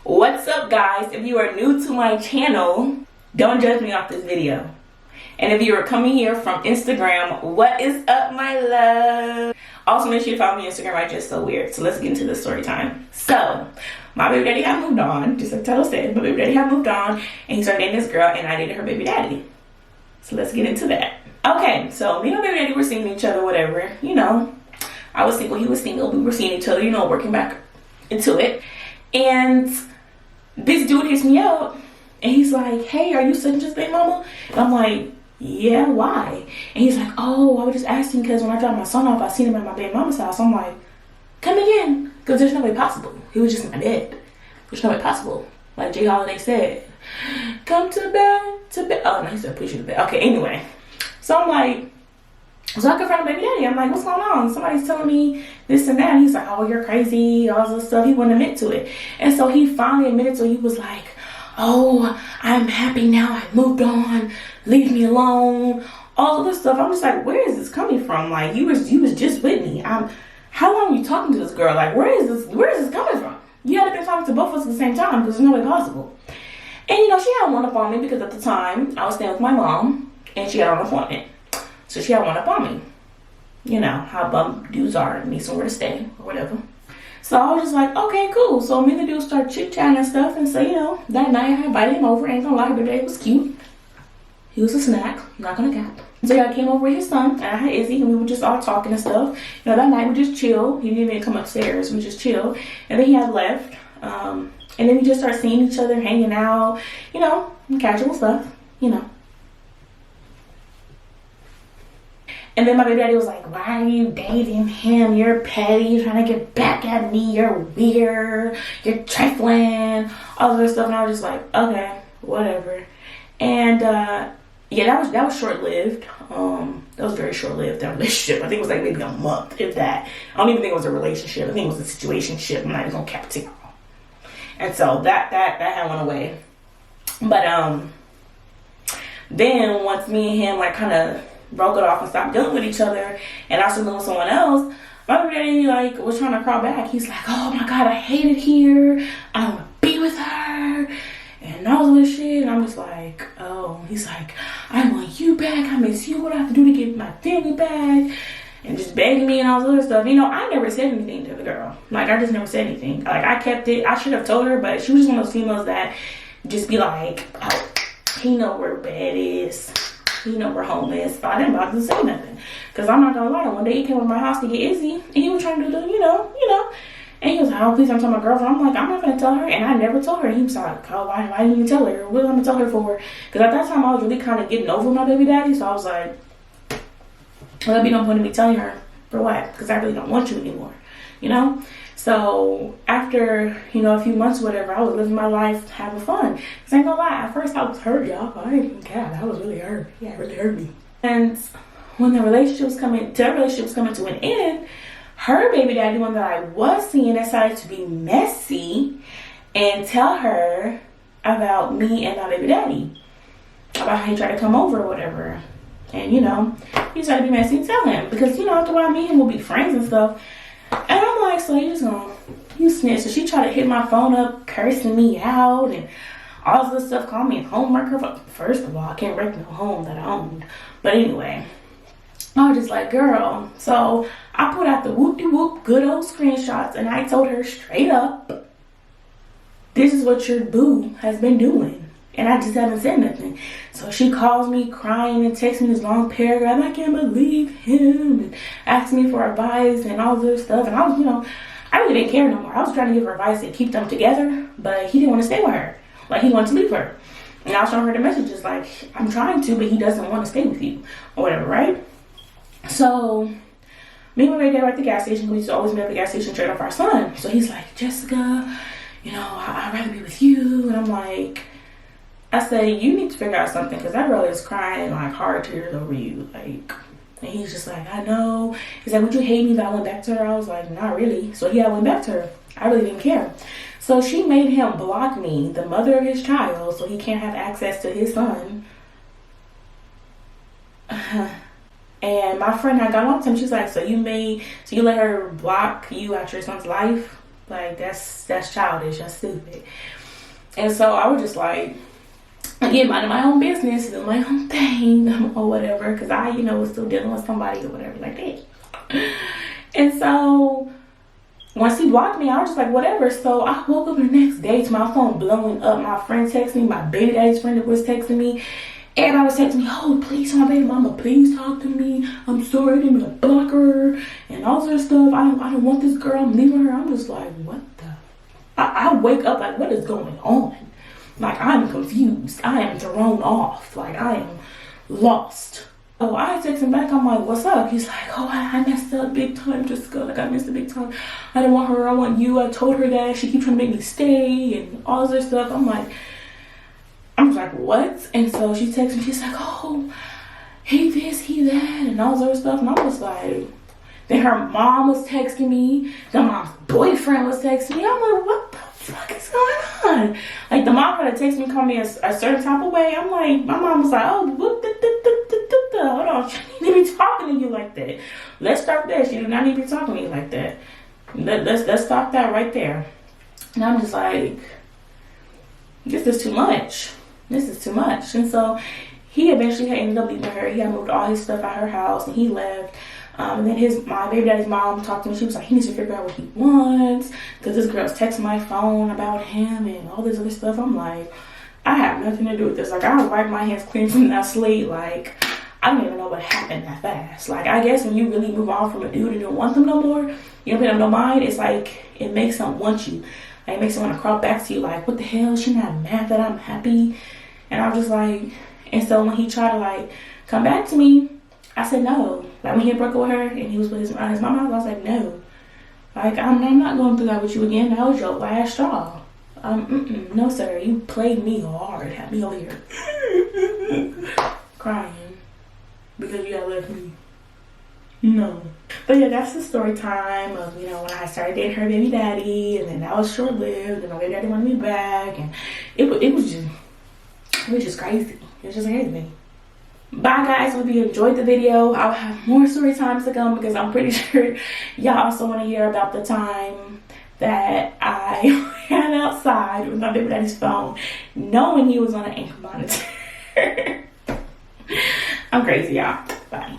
What's up, guys? If you are new to my channel, don't judge me off this video. And if you are coming here from Instagram, what is up, my love? Also, make sure you follow me on Instagram. I just so weird. So let's get into the story time. So my baby daddy had moved on, just like Taylor said. My baby daddy had moved on, and he started dating this girl, and I dated her baby daddy. So let's get into that. Okay, so me and my baby daddy were seeing each other, whatever. You know, I was single, he was single. We were seeing each other, you know, working back into it. And this dude hits me up, and he's like, hey, are you such and such baby mama? And I'm like, yeah, why? And he's like, oh, I was just asking because when I dropped my son off, I seen him at my baby mama's house. I'm like, come again, because there's no way possible. He was just in my bed. There's no way possible. Like Jay Holiday said, come to bed, to bed. Oh, no, he said push you to bed. Okay, anyway. So I'm like, so I confronted baby daddy. I'm like, what's going on? Somebody's telling me this and that. And he's like, oh, you're crazy, all this stuff. He wouldn't admit to it. And so he finally admitted to it. He was like, oh, I'm happy now. I moved on. Leave me alone. All of this stuff. I'm just like, where is this coming from? Like, you was just with me. How long are you talking to this girl? Like, where is this coming from? You had to been talking to both of us at the same time because there's no way possible. And you know, she had one up on me because at the time I was staying with my mom and she had an appointment. So she had one up on me. You know how bum dudes are, need somewhere to stay or whatever. So I was just like, okay, cool. So me and the dude started chit-chatting and stuff. And so, you know, that night I invited him over. Ain't gonna lie, the day was cute. He was a snack. I'm not gonna cap. So yeah, I came over with his son and I had Izzy and we were just all talking and stuff. You know, that night we just chill. He didn't even come upstairs. We just chill. And then he had left. And then we just started seeing each other, hanging out, you know, casual stuff, you know. And then my baby daddy was like, why are you dating him? You're petty. You're trying to get back at me. You're weird. You're trifling. All this stuff. And I was just like, okay, whatever. And yeah, that was short-lived. That was very short-lived, that relationship. I think it was like maybe a month, if that. I don't even think it was a relationship. I think it was a situationship. I'm not even gonna cap it. And so that had went away. But then once me and him like kind of broke it off and stopped dealing with each other, and I started dealing with someone else, my baby daddy like was trying to crawl back. He's like, oh my god, I hate it here. I don't want to be with her. And all this shit. And I'm just like, oh. He's like, I want you back. I miss you. What do I have to do to get my family back? And just begging me and all this other stuff. You know, I never said anything to the girl. Like, I just never said anything. Like, I kept it. I should have told her, but she was just one of those females that just be like, oh, he know where bed is. He know where home is. So I didn't bother to say nothing. Because I'm not going to lie. One day he came to my house to get Izzy. And he was trying to do the, you know. And he was like, oh, please don't tell my girlfriend. I'm like, I'm not going to tell her. And I never told her. He was like, oh, why didn't you tell her? What am I going to tell her for? Because at that time, I was really kind of getting over my baby daddy. So I was like, well, there'll be no point in me telling her. For what? Because I really don't want you anymore. You know? So after, you know, a few months or whatever, I was living my life, having fun. Because I ain't going to lie. At first, I was hurt, y'all. I didn't even care. I was really hurt. Yeah, it really hurt me. And when the relationship was coming to an end, her baby daddy, one that I was seeing, decided to be messy and tell her about me and my baby daddy. About how he tried to come over or whatever. And, you know, he tried to be messy and tell him. Because, you know, after a while, me and him will be friends and stuff. And I'm like, so you snitch. So she tried to hit my phone up, cursing me out and all this stuff, calling me a homewrecker. First of all, I can't wreck no home that I owned. But anyway, I was just like, girl. So I put out the whoop-de-whoop good old screenshots and I told her straight up, this is what your boo has been doing. And I just haven't said nothing. So she calls me crying and texts me this long paragraph. I can't believe him. And asks me for advice and all this stuff. And I was, you know, I really didn't care no more. I was trying to give her advice to keep them together. But he didn't want to stay with her. Like, he wanted to leave her. And I was showing her the messages like, I'm trying to, but he doesn't want to stay with you. Or whatever, right? So me and my baby were at the gas station. We used to always meet at the gas station straight off our son. So he's like, Jessica, you know, I'd rather be with you. And I'm like, I said, you need to figure out something because that girl is crying like hard tears over you. Like, and he's just like, I know. He's like, would you hate me if I went back to her? I was like, not really. So yeah, I went back to her. I really didn't care. So she made him block me, the mother of his child, so he can't have access to his son. And my friend had got on to him. She's like, so you let her block you out your son's life? Like, that's childish. That's stupid. And so I was just like, again, minding my own business, doing my own thing, or whatever, because I, was still dealing with somebody or whatever like that. And so once he blocked me, I was just like, whatever. So I woke up the next day to my phone blowing up. My friend texted me, my baby daddy's friend was texting me. Everybody was texting me, oh, please, my baby mama, please talk to me. I'm sorry, I didn't mean to block her, and all that stuff. I don't want this girl. I'm leaving her. I'm just like, what the? I wake up like, what is going on? Like, I'm confused. I am thrown off. Like, I am lost. Oh, I text him back. I'm like, what's up? He's like, oh, I messed up big time, Jessica. Like, I missed it big time. I didn't want her. I want you. I told her that. She keeps trying to make me stay and all this stuff. I'm just like, what? And so she texts me. She's like, oh, he this, he that, and all this other stuff. And I was like, then her mom was texting me. The mom's boyfriend was texting me. I'm like, what the fuck is going on? Like, the mom had to text me, call me a certain type of way. I'm like, my mom was like, oh, what hold on, she didn't be talking to you like that. Let's start there. She did not need to be talking to you like that. Let's stop that right there. And I'm just like, this is too much. This is too much. And so he eventually had ended up leaving her. He had moved all his stuff out her house and he left. And then my baby daddy's mom talked to me. She was like, he needs to figure out what he wants, because this girl's texting my phone about him and all this other stuff. I'm like, I have nothing to do with this. Like, I wipe my hands clean from that slate. Like, I don't even know what happened that fast. Like, I guess when you really move on from a dude and don't want them no more, you don't pay them no mind, it's like, it makes them want you. Like, it makes them want to crawl back to you like, what the hell? She not mad that I'm happy? And I was just like, and so when he tried to, like, come back to me, I said no. Like, when he had broke up with her and he was with his mama, I was like, no. Like, I'm not going through that with you again. That was your last straw. No, sir. You played me hard. Had me over here crying because you had left me. No. But yeah, that's the story time of, when I started dating her baby daddy, and then that was short lived, and my baby daddy wanted me back, and it was just crazy. It was just crazy. Bye guys, hope you enjoyed the video. I'll have more story times to come, because I'm pretty sure y'all also want to hear about the time that I ran outside with my baby daddy's phone knowing he was on an ankle monitor. I'm crazy, y'all. Bye.